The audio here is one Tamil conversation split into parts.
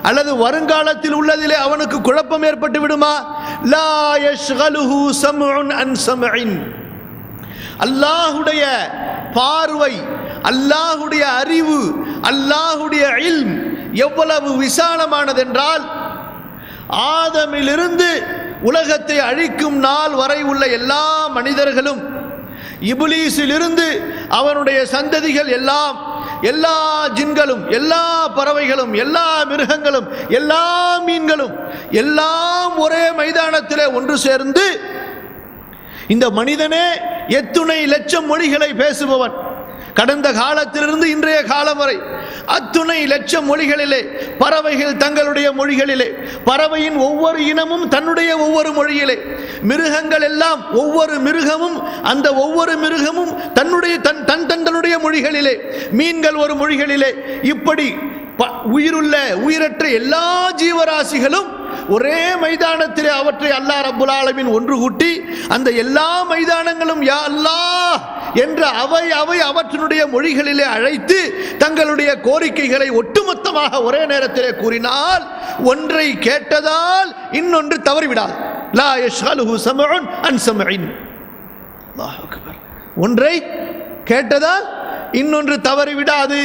அல்லது வருங்காலத்தில் உள்ளதிலே அவனுக்கு குழப்பம் ஏற்பட்டு விடுமா? லா யஷ்கலுஹு சம்உன் அன் சம்இன். அல்லாஹ்வுடைய பார்வை, அல்லாஹ்வுடைய அறிவு, அல்லாஹ்வுடைய இல்ம் எவ்வளவு விசாலமானதென்றால், ஆதமிலிருந்து உலகத்தை அழிக்கும் நாள் வரை உள்ள எல்லா மனிதர்களும், இப்லீஸிலிருந்து அவனுடைய சந்ததிகள் எல்லாம், எல்லா ஜின்களும், எல்லா பறவைகளும், எல்லா மிருகங்களும், எல்லா மீன்களும் எல்லாம் ஒரே மைதானத்திலே ஒன்று சேர்ந்து, இந்த மனிதனே எத்துணை லட்சம் மொழிகளை பேசுபவன், கடந்த காலத்திலிருந்து இன்றைய காலம் வரை அத்துணை லட்சம் மொழிகளிலே, பறவைகள் தங்களுடைய மொழிகளிலே, பறவையின் ஒவ்வொரு இனமும் தன்னுடைய ஒவ்வொரு மொழியிலே, மிருகங்கள் எல்லாம் ஒவ்வொரு மிருகமும் அந்த ஒவ்வொரு மிருகமும் தன்னுடைய தன்னுடைய மொழிகளிலே, மீன்கள் ஒரு மொழிகளிலே, இப்படி உயிருள்ள உயிரற்ற எல்லா ஜீவராசிகளும் ஒரே மைதானத்திலே அவற்றை அல்லாஹ் ரப்புல் ஆலமீன் ஒன்று கூட்டி, அந்த எல்லா மைதானங்களும் யா அல்லாஹ் என்ற அவை அவற்றினுடைய மொழிகளிலே அழைத்து தங்களுடைய கோரிக்கைகளை ஒட்டுமொத்தமாக ஒரே நேரத்திலே கூறினால், ஒன்றை கேட்டதால் இன்னொன்று தவறிவிடாது. லா யஷ்கலுஹு சம்உன் அன் சம்இன். அல்லாஹ் அக்பர். ஒன்றை கேட்டதால் இன்னொன்று தவறிவிடாது.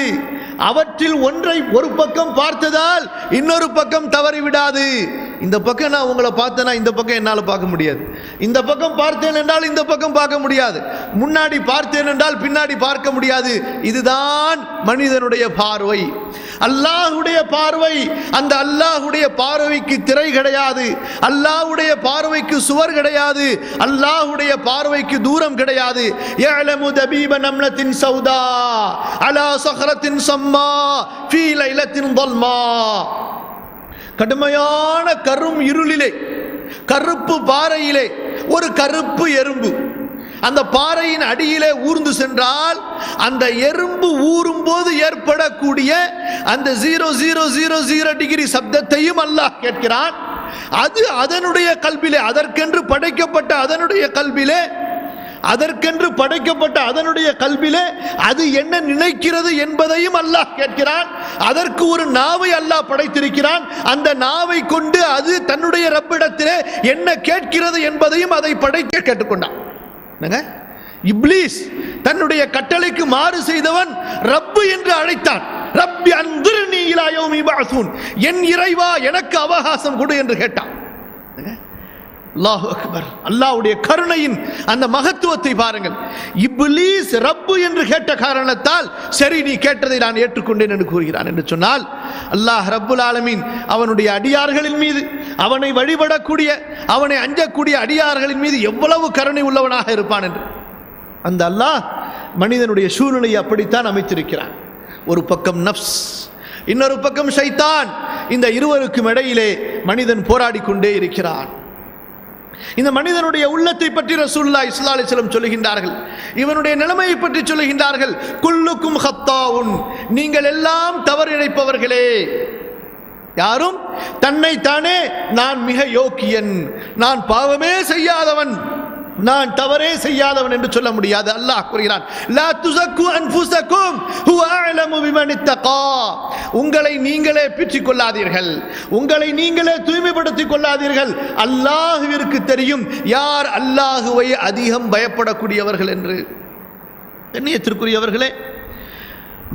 அவற்றில் ஒன்றை ஒரு பக்கம் பார்த்ததால் இன்னொரு பக்கம் தவறிவிடாது. இந்த பக்கம் நான் உங்களை பார்த்தேன்னா இந்த பக்கம் என்னால் பார்க்க முடியாது, இந்த பக்கம் பார்த்தேன் என்றால் இந்த பக்கம் பார்க்க முடியாது, முன்னாடி பார்த்தேன் என்றால் பின்னாடி பார்க்க முடியாது. இதுதான் மனிதனுடைய பார்வை. அல்லாஹ்வுடைய பார்வை, அந்த அல்லாஹ்வுடைய பார்வைக்கு திரை கிடையாது, அல்லாஹ்வுடைய பார்வைக்கு சுவர் கிடையாது, அல்லாஹ்வுடைய பார்வைக்கு தூரம் கிடையாது. யஅலமு தபீப நம்லத்தின் சௌதா அலா ஸஹரத்தின் ஸம்மா ஃபீ லைலத்தின் ظلமா. கடுமையான கரும் இருளிலே, கருப்பு பாறையிலே ஒரு கருப்பு எறும்பு அந்த பாறையின் அடியிலே ஊர்ந்து சென்றால், அந்த எறும்பு ஊறும் போது ஏற்படக்கூடிய அந்த 0000 டிகிரி சப்தத்தையும் அல்லாஹ் கேட்கிறான். அது அதனுடைய கல்பிலே, அதற்கென்று படைக்கப்பட்ட அதனுடைய கல்பிலே, அதற்கென்று படைக்கப்பட்ட அதனுடைய கல்விலே அது என்ன நினைக்கிறது என்பதையும் அல்லாஹ் கேட்கிறான். அதற்கு ஒரு நாவை அல்லாஹ் படைத்திருக்கிறான். அந்த நாவை கொண்டு அது தன்னுடைய ரப்பிடத்திலே என்ன கேட்கிறது என்பதையும் அதை படைக்க கேட்டுக்கொண்டான். இப்லீஸ் தன்னுடைய கட்டளைக்கு மாறு செய்தவன் ரப்பு என்று அழைத்தான். ரப்பி அன்துர்னி இலா யௌமி யபஅஸூன், என் இறைவா எனக்கு அவகாசம் கொடு என்று கேட்டான். அல்லாஹு அக்பர். அல்லாஹ்வுடைய கருணையின் அந்த மகத்துவத்தை பாருங்கள். இப்லீஸ் ரப்பு என்று கேட்ட காரணத்தால் சரி நீ கேட்டதை நான் ஏற்றுக்கொண்டேன் என்று கூறுகிறான் என்று சொன்னால், அல்லாஹ் ரப்புல் ஆலமீன் அவனுடைய அடியார்களின் மீது, அவனை வழிபடக்கூடிய, அவனை அஞ்சக்கூடிய அடியார்களின் மீது எவ்வளவு கருணை உள்ளவனாக இருப்பான் என்று அந்த அல்லாஹ் மனிதனுடைய சூழ்நிலையை அப்படித்தான் அமைத்திருக்கிறான். ஒரு பக்கம் நஃப்ஸ், இன்னொரு பக்கம் ஷைத்தான். இந்த இருவருக்கும் இடையிலே மனிதன் போராடி கொண்டே இருக்கிறான். இந்த மனிதனுடைய உள்ளத்தை பற்றி ரசூலுல்லாஹி ஸல்லல்லாஹு அலைஹி வஸல்லம் சொல்லுகின்றார்கள். இவனுடைய நிலைமையை பற்றி சொல்லுகின்றார்கள். குல்லுக்கும் ஹத்தாவுன், நீங்கள் எல்லாம் தவறு இழைப்பவர்களே. யாரும் தன்னை தானே நான் மிக யோக்கியன், நான் பாவமே செய்யாதவன், நான் தவறே செய்யாதவன் என்று சொல்ல முடியாது. அல்லாஹ் கூறுகிறான், லா துஸக்கு அன்ஃபுஸக்கும் ஹுவ அஅலமு பிமன் இத்தகா. உங்களை நீங்களே பிற்றிக் கொள்ளாதீர்கள், உங்களை நீங்களே தூய்மைப்படுத்திக் கொள்ளாதீர்கள். அல்லாஹ்விற்கு தெரியும் யார் அல்லாஹ்வை அதிகம் பயப்படக்கூடியவர்கள் என்று. கண்ணியத்திற்குரியவர்களே,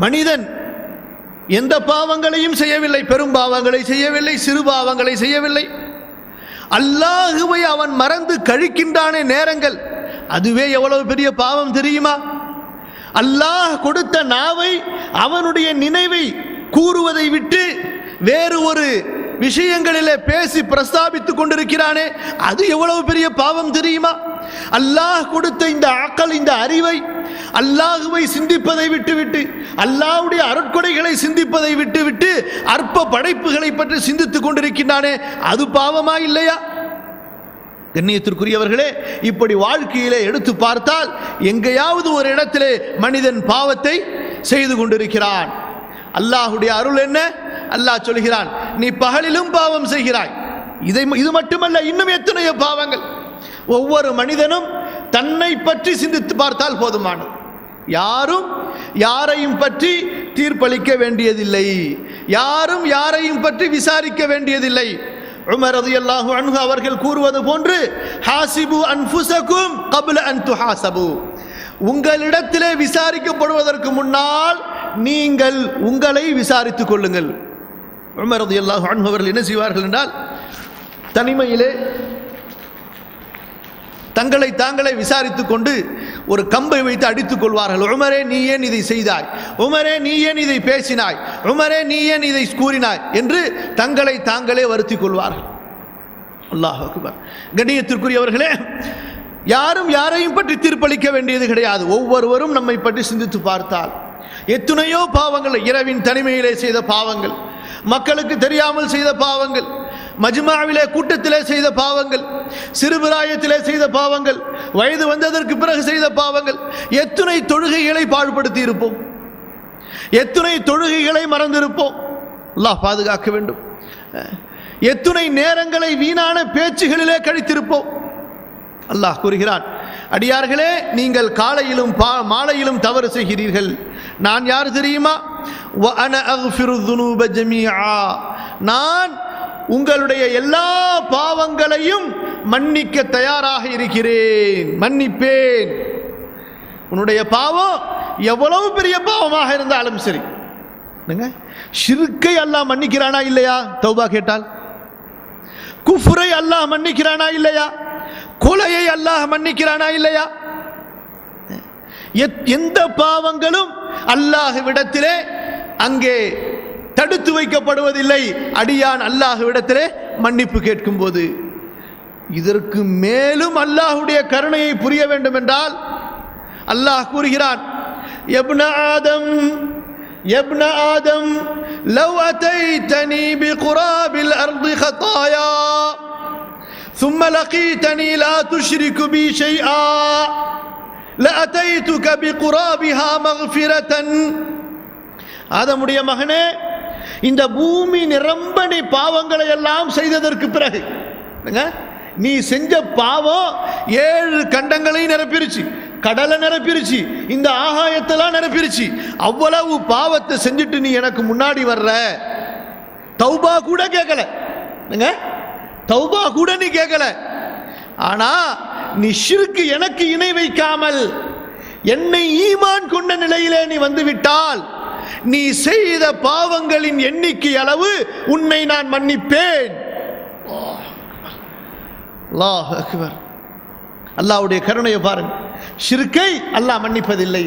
மனிதன் எந்த பாவங்களையும் செய்யவில்லை, பெரும் பாவங்களை செய்யவில்லை, சிறு பாவங்களை செய்யவில்லை. அல்லாஹுவை அவன் மறந்து கழிக்கின்றானே நேரங்கள், அதுவே எவ்வளவு பெரிய பாவம் தெரியுமா? அல்லாஹ் கொடுத்த நாவை, அவனுடைய நினைவை கூறுவதை விட்டு வேறு ஒரு விஷயங்களிலே பேசி பிரஸ்தாபித்துக் கொண்டிருக்கிறானே, அது எவ்வளவு பெரிய பாவம் தெரியுமா? அல்லாஹ் கொடுத்த இந்த அக்கல், இந்த அறிவை, அல்லாஹுவை சிந்திப்பதை விட்டுவிட்டு, அல்லாஹ்வுடைய அருட்கொடைகளை சிந்திப்பதை விட்டுவிட்டு அற்ப படைப்புகளை பற்றி சிந்தித்துக் கொண்டிருக்கிறானே, அது பாவமா இல்லையா? கண்ணியத்திற்குரியவர்களே, இப்படி வாழ்க்கையிலே எடுத்து பார்த்தால் எங்கேயாவது ஒரு இடத்திலே மனிதன் பாவத்தை செய்து கொண்டிருக்கிறான். அல்லாஹ்வுடைய அருள் என்ன? அல்லாஹ் சொல்கிறான், நீ பகலிலும் பாவம் செய்கிறாய். இது மட்டுமல்ல, இன்னும் எத்தனையோ பாவங்கள். ஒவ்வொரு மனிதனும் தன்னை பற்றி சிந்தித்து பார்த்தால் போதுமானது. யாரும் யாரையும் பற்றி தீர்ப்பளிக்க வேண்டியதில்லை, யாரும் யாரையும் பற்றி விசாரிக்க வேண்டியதில்லை. உமர் ரலியல்லாஹு அன்ஹு அவர்கள் கூறுவது போன்று ஹாசிபு அன்ஃபுஸகும் கப்ல அன் துஹாசபு, உங்களிடத்திலே விசாரிக்கப்படுவதற்கு முன்னால் நீங்கள் உங்களை விசாரித்துக் கொள்ளுங்கள். உமர் ரலியல்லாஹு அன்ஹு அவர்கள் என்ன செய்வார்கள் என்றால், தனிமையிலே தங்களை தாங்களே விசாரித்துக் கொண்டு ஒரு கம்பை வைத்து அடித்துக் கொள்வார்கள். உமரே நீ ஏன் இதை செய்தாய், உமரே நீ ஏன் இதை பேசினாய், உமரே நீ ஏன் இதை கூறினாய் என்று தங்களை தாங்களே வருத்திக் கொள்வார்கள். அல்லாஹ் அக்பர். கண்ணியத்திற்குரியவர்களே, யாரும் யாரையும் பற்றி தீர்ப்பளிக்க வேண்டியது கிடையாது. ஒவ்வொருவரும் நம்மை பற்றி சிந்தித்து பார்த்தால் எத்தனையோ பாவங்கள், இரவின் தனிமையிலே செய்த பாவங்கள், மக்களுக்கு தெரியாமல் செய்த பாவங்கள், மஜ்மாவிலே கூட்டத்திலே செய்த பாவங்கள், சிறுபிராயத்திலே செய்த பாவங்கள், வயது வந்ததற்கு பிறகு செய்த பாவங்கள், எத்தனை தொழுகைகளை பாழ்படுத்தி இருப்போம், எத்தனை தொழுகைகளை மறந்திருப்போம். அல்லாஹ் பாதுகாக்க வேண்டும். எத்தனை நேரங்களை வீணான பேச்சுகளிலே கழித்திருப்போம். அல்லாஹ் கூறுகிறான், அடியார்களே நீங்கள் காலையிலும் மாலையிலும் தவறு செய்கிறீர்கள், நான் யார் தெரியுமா, நான் உங்களுடைய எல்லா பாவங்களையும் மன்னிக்க தயாராக இருக்கிறேன், மன்னிப்பேன். உன்னுடைய பாவம் எவ்வளவு பெரிய பாவமாக இருந்தாலும் சரி, ஷிர்க்கை அல்லாஹ் மன்னிக்கிறானா இல்லையா? தௌபா கேட்டால் குஃப்ரை அல்லாஹ் மன்னிக்கிறானா இல்லையா? கொலையை அல்லாஹ் மன்னிக்கிறானா இல்லையா? எந்த பாவங்களும் அல்லாஹ்விடத்திலே அங்கே தடுத்து வைக்கப்படுவதில்லை. அடியான் அல்லாஹ்விடத்திலே மன்னிப்பு கேட்கும் போது, இதற்கு மேலும் அல்லாஹ்வுடைய கருணையை புரிய வேண்டும் என்றால் அல்லாஹ் கூறுகிறான், யப்ன ஆதம் லவ் அதைதனி பிகுராபில் அர்தி ஹதாயா ثم لقيتني لا تشرك بي شيئا لأتيتك بقرابها مغفرة. ஆதமுடைய மகனே, இந்த பூமி நிரம்ப நீ பாவங்களை எல்லாம் செய்ததற்கு பிறகு, நீ செஞ்ச பாவம் 7 கண்டங்களை நிரப்பிருச்சு, கடலை நிரப்பிருச்சு, இந்த ஆகாயத்தெல்லாம் நிரப்பிருச்சு. அவ்வளவு பாவத்தை செஞ்சுட்டு நீ எனக்கு முன்னாடி வர்ற, தௌபா கூட கேட்கல, தௌபா கூட நீ கேட்கல. ஆனா நீ ஷிர்க் எனக்கு இணை வைக்காமல் என்னை ஈமான் கொண்ட நிலையிலே நீ வந்து விட்டால், நீ செய்த பாவங்களின் எண்ணிக்கை அளவு உன்னை நான் மன்னிப்பேன். அல்லாஹ் அக்பர். அல்லாஹ்வுடைய கருணையை பாருங்க. ஷிர்க்கை அல்லாஹ் மன்னிப்பதில்லை.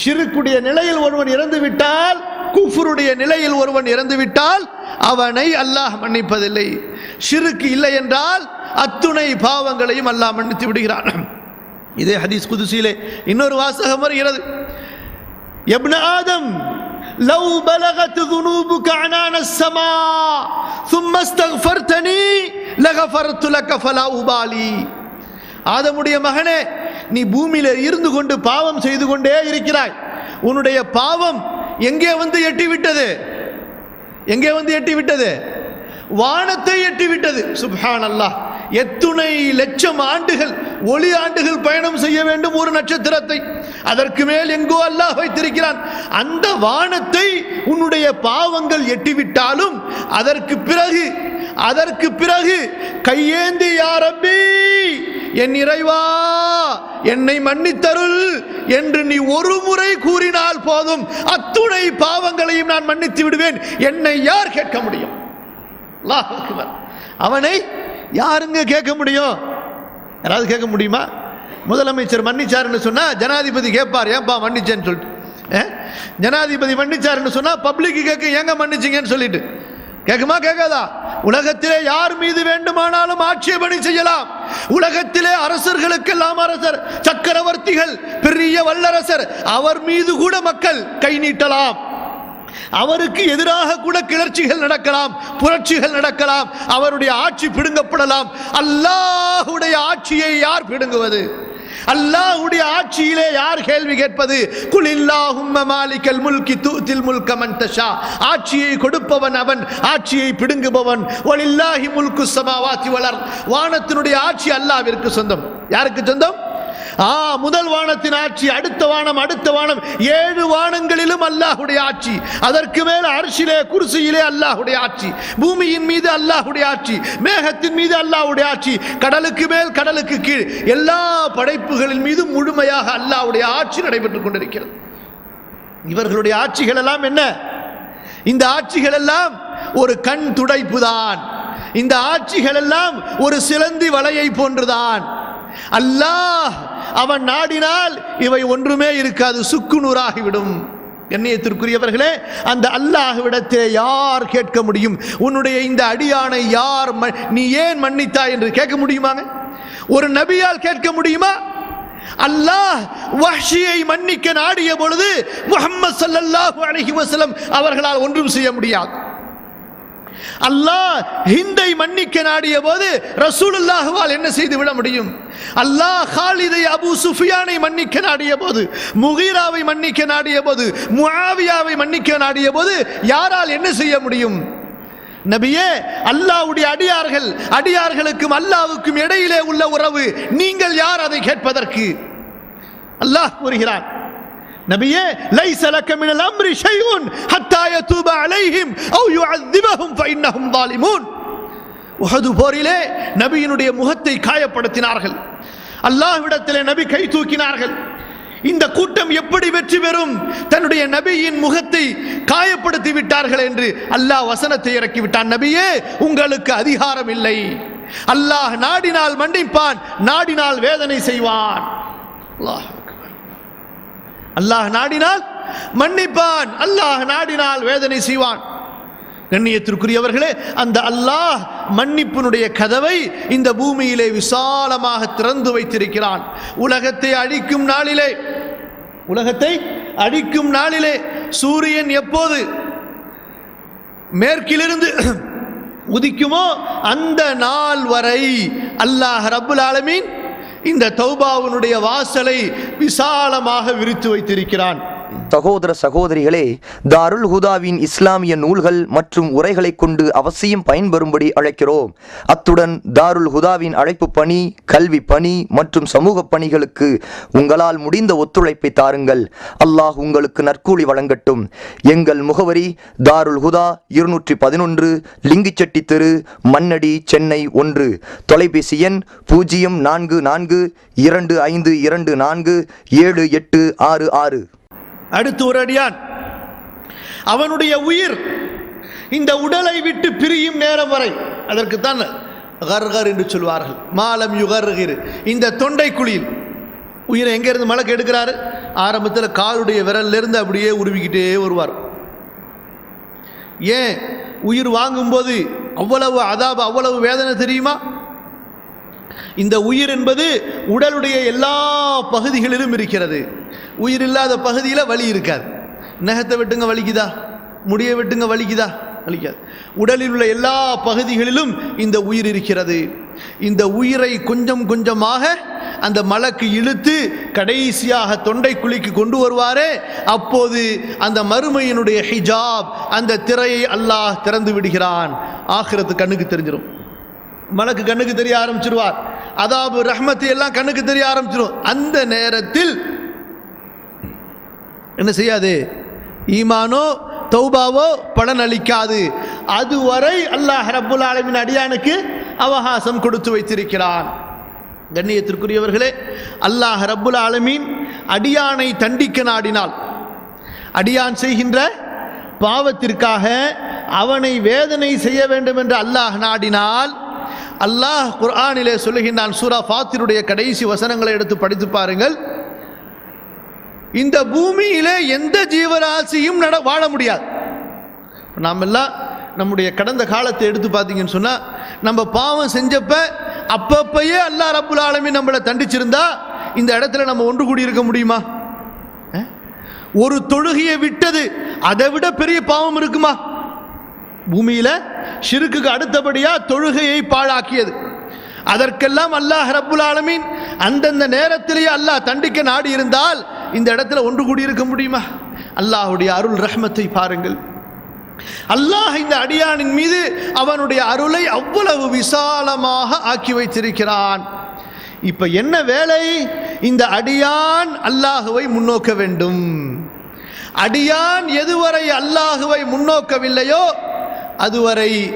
ஷிர்க்குடைய நிலையில் ஒருவன் இறந்து விட்டால், குஃப்ருடைய நிலையில் ஒருவன் இறந்து விட்டால் அவனை அல்லாஹ் மன்னிப்பதில்லை. ஷிர்க் இல்லை என்றால் அத்துணை பாவங்களையும் அல்லாஹ் மன்னித்து விடுகிறான். இதே ஹதீஸ் குதுசியிலே இன்னொரு வாசகம் வருகிறது, யப்ன ஆதம் லவ் பலகத் ذنوبك عنان السماء ثم استغفرتني لغفرت لك فلا أبالي. ஆதமுடைய மகனே, நீ பூமியில இருந்து கொண்டு பாவம் செய்து கொண்டே இருக்கிறாய். உன்னுடைய பாவம் எங்கே வந்து எட்டிவிட்டது? எங்கே வந்து எட்டிவிட்டது? வானத்தை எட்டிவிட்டது. சுப்ஹானல்லாஹ். எத்துணை லட்சம் ஆண்டுகள், ஒளி ஆண்டுகள் பயணம் செய்ய வேண்டும் ஒரு நட்சத்திரத்தை. அதற்கு மேல் எங்கோ அல்லாஹ் வைத்திருக்கிறான். அந்த வானத்தை உன்னுடைய பாவங்கள் எட்டிவிட்டாலும் அதற்கு பிறகு கையேந்தி யா ரப்பி, என் இறைவா என்னை மன்னித்தருள் என்று நீ ஒரு முறை கூறினால் போதும், அத்துணை பாவங்களையும் நான் மன்னித்து விடுவேன். என்னை யார் கேட்க முடியும்? அல்லாஹ் அக்பர். அவனை யாருங்க கேட்க முடியும்? யாராவது கேட்க முடியுமா? முதலமைச்சர் மன்னிச்சாருன்னு சொன்னா ஜனாதிபதி கேட்பார், ஏன்பா மன்னிச்சேன்னு சொல்லிட்டு. ஜனாதிபதி மன்னிச்சாருன்னு சொன்னா பப்ளிக் கேட்க, ஏங்க மன்னிச்சிங்கன்னு சொல்லிட்டு. கேட்குமா? கேட்காதா? உலகத்திலே யார் மீது வேண்டுமானாலும் ஆட்சேபனை செய்யலாம். உலகத்திலே அரசர்களுக்கெல்லாம் அரசர், சக்கரவர்த்திகள், பெரிய வல்லரசர், அவர் மீது கூட மக்கள் கை நீட்டலாம். அவருக்கு எதிராக கூட கிளர்ச்சிகள் நடக்கலாம், புரட்சிகள் நடக்கலாம், அவருடைய ஆட்சி பிடுங்கப்படலாம். அல்லாஹ்வுடைய ஆட்சியை யார் பிடுங்குவது? அல்லாஹ்வுடைய ஆட்சியிலே யார் கேள்வி கேட்பது? குலில்லாஹும்ம மாலிகல் முல்கி துத்தில் முல்க மன் தஷா. ஆட்சியை கொடுப்பவன் அவன், ஆட்சியை பிடுங்குபவன். வலில்லாஹி முல்கு ஸமாவாத்தி வல் அர்த். வானத்தினுடைய ஆட்சி அல்லாஹ்விற்கு சொந்தம். யாருக்கு சொந்தம்? முதல் வானத்தின் ஆட்சி, அடுத்த வானம், அடுத்த வானம், 7 வானங்களிலும் அல்லாஹ்வுடைய ஆட்சி. அதற்கு மேல் அர்ஷிலே, குர்சியிலே அல்லாஹ்வுடைய ஆட்சி. பூமியின் மீது அல்லாஹ்வுடைய ஆட்சி, மேகத்தின் மீது அல்லாஹ்வுடைய ஆட்சி, கடலுக்கு மேல் கடலுக்கு கீழ் எல்லா படைப்புகளின் மீது முழுமையாக அல்லாஹ்வுடைய ஆட்சி நடைபெற்றுக் கொண்டிருக்கிறது. இவர்களுடைய ஆட்சிகள் எல்லாம் என்ன? இந்த ஆட்சிகள் எல்லாம் ஒரு கண் துடைப்பு தான். இந்த ஆட்சிகள் எல்லாம் ஒரு சிலந்தி வலையை போன்றுதான். அல்லாஹ் அவன் நாடினால் இவை ஒன்றுமே இருக்காது, சுக்குநூறாகிவிடும். கண்ணியத்திற்குரியவர்களே, அந்த அல்லாஹ்விடத்தை யார் கேட்க முடியும்? உன்னுடைய இந்த அடியானை யார் நீ ஏன் மன்னித்தாய் என்று கேட்க முடியுமாங்க? ஒரு நபியால் கேட்க முடியுமா? அல்லாஹ் வஹ்ஷியை மன்னிக்க நாடிய பொழுது முஹம்மது ஸல்லல்லாஹு அலைஹி வஸல்லம் அவர்களால் ஒன்றும் செய்ய முடியாது. அல்லாஹ் ஹிந்தை மன்னிக்க நாடிய போது ரசூலுல்லாஹ்வால் என்ன செய்து விட முடியும்? அல்லாஹ் காலிதை, அபூ சுஃபியானை மன்னிக்க நாடிய போது, முகீராவை மன்னிக்க நாடிய போது, முஆவியாவை மன்னிக்க நாடிய போது யாரால் என்ன செய்ய முடியும்? நபியே, அல்லாஹ்வுடைய அடியார்களுக்கும் அல்லாஹ்வுக்கும் இடையிலே உள்ள உறவு, நீங்கள் யார் அதை கேட்பதற்கு? அல்லாஹ் கூறுகிறான், நபியே, லைஸ லக மினல் அம்ரி ஷைஉன் ஹத்தா யதூப அலைஹிம் அவ் யுஅذிபஹும் ஃபஇன்னஹும் ஸாலிமூன். உஹது போரிலே நபியினுடைய முகத்தை காயப்படுத்தினார்கள். அல்லாஹ்விடத்திலே நபி கை தூக்கினார்கள். இந்த கூட்டம் எப்படி வெற்றி பெறும்? தன்னுடைய நபியின் முகத்தை காயப்படுத்தி விட்டார்கள் என்று அல்லாஹ் வசனத்தை இறக்கி விட்டான். நபியே, உங்களுக்கு அதிகாரம் இல்லை. அல்லாஹ் நாடினால் மன்னிப்பான், நாடினால் வேதனை செய்வான். அல்லாஹ் நாடினால் மன்னிப்பான், அல்லாஹ் நாடினால் வேதனை செய்வான். கண்ணியத்திற்குரியவர்களே, அந்த அல்லாஹ் மன்னிப்பினுடைய கதவை இந்த பூமியிலே விசாலமாக திறந்து வைத்திருக்கிறான். உலகத்தை அழிக்கும் நாளிலே சூரியன் எப்போது மேற்கிலிருந்து உதிக்குமோ அந்த நாள் வரை அல்லாஹ் ரப்புல் ஆலமீன் இந்த தௌபாவினுடைய வாசலை விசாலமாக விரித்து வைத்திருக்கிறான். சகோதர சகோதரிகளே, தாருல் ஹுதாவின் இஸ்லாமிய நூல்கள் மற்றும் உரைகளை கொண்டு அவசியம் பயன்பெறும்படி அழைக்கிறோம். அத்துடன் தாருல் ஹுதாவின் அழைப்பு பணி, கல்வி பணி மற்றும் சமூக பணிகளுக்கு உங்களால் முடிந்த ஒத்துழைப்பை தாருங்கள். அல்லாஹ் உங்களுக்கு நற்கூலி வழங்கட்டும். எங்கள் முகவரி தாருல் ஹுதா, 211 லிங்கிச்செட்டி தெரு, மண்ணடி, சென்னை 1. தொலைபேசி எண் 044252247866. அடுத்து ஒரு அடியான், அவனுடைய உயிர் இந்த உடலை விட்டு பிரியும் நேரம் வரை, அதற்குத்தான் கர்கர் என்று சொல்வார்கள். மாலம் யுகர்கிர், இந்த தொண்டை குழியில் உயிரை எங்கேருந்து மலக்கு எடுக்கிறாரு? ஆரம்பத்தில் காலுடைய விரலிருந்து அப்படியே உருவிக்கிட்டே வருவார். ஏன் உயிர் வாங்கும்போது அவ்வளவு அதாப, அவ்வளவு வேதனை தெரியுமா? இந்த உயிர் என்பது உடலுடைய எல்லா பகுதிகளிலும் இருக்கிறது. உயிர் இல்லாத பகுதியில் வலி இருக்காது. நகத்தை வெட்டுங்க வலிக்குதா? முடியை வெட்டுங்க வலிக்குதா? வலிக்காது. உடலில் உள்ள எல்லா பகுதிகளிலும் இந்த உயிர் இருக்கிறது. இந்த உயிரை கொஞ்சம் கொஞ்சமாக அந்த மலக்கு இழுத்து கடைசியாக தொண்டை குழிக்கு கொண்டு வருவாரே, அப்போது அந்த மறுமையினுடைய ஹிஜாப், அந்த திரையை அல்லாஹ் திறந்து விடுகிறான். ஆகிரத்து கண்ணுக்கு தெரிஞ்சிடும். மலக்கு கண்ணுக்கு தெரிய ஆரம்பிச்சிருவார். அதாபு, ரஹ்மத்து எல்லாம் கண்ணுக்கு தெரிய ஆரம்பிச்சிடும். அந்த நேரத்தில் என்ன செய்யாது? ஈமானோ தௌபாவோ பலன் அளிக்காது. அதுவரை அல்லாஹ் ரப்புல் ஆலமீன் அடியானுக்கு அவகாசம் கொடுத்து வைத்திருக்கிறான். கண்ணியத்திற்குரியவர்களே, அல்லாஹ் ரப்புல் ஆலமீன் அடியானை தண்டிக்க நாடினால், அடியான் செய்கின்ற பாவத்திற்காக அவனை வேதனை செய்ய வேண்டும் என்று அல்லாஹ் நாடினால், அல்லாஹ் குர்ஆனிலே சொல்லுகின்றான். சூரா ஃபாத்திருடைய கடைசி வசனங்களை எடுத்து படித்து பாருங்கள். இந்த பூமியிலே எந்த ஜீவராசியும் வாழ முடியாது. நாம் எல்லாம் நம்முடைய கடந்த காலத்தை எடுத்து பார்த்தீங்கன்னு சொன்னால், நம்ம பாவம் செஞ்சப்ப அப்பப்பயே அல்லாஹ் ரப்புல் ஆலமீன் நம்மளை தண்டிச்சிருந்தா இந்த இடத்துல நம்ம ஒன்று கூடி இருக்க முடியுமா? ஒரு தொழுகையை விட்டது அதை விட பெரிய பாவம் இருக்குமா? பூமியில ஷிர்க்குக்கு அடுத்தபடியா தொழுகையை பாழாக்கியது. அதற்கெல்லாம் அல்லாஹ் ரப்புல் ஆலமீன் அந்தந்த நேரத்திலேயே அல்லாஹ் தண்டிக்க நாடி இருந்தால் இந்த இடத்துல ஒன்று கூடி இருக்க முடியுமா? அல்லாஹ்வுடைய அருள் ரஹ்மத்தை பாருங்கள். அல்லாஹ் இந்த அடியானின் மீது அவனுடைய அருளை அவ்வளவு விசாலமாக ஆக்கி வைத்திருக்கிறான். இப்ப என்ன வேலை? இந்த அடியான் அல்லாஹுவை முன்னோக்க வேண்டும். அடியான் எதுவரை அல்லாஹுவை முன்னோக்கவில்லையோ அதுவரை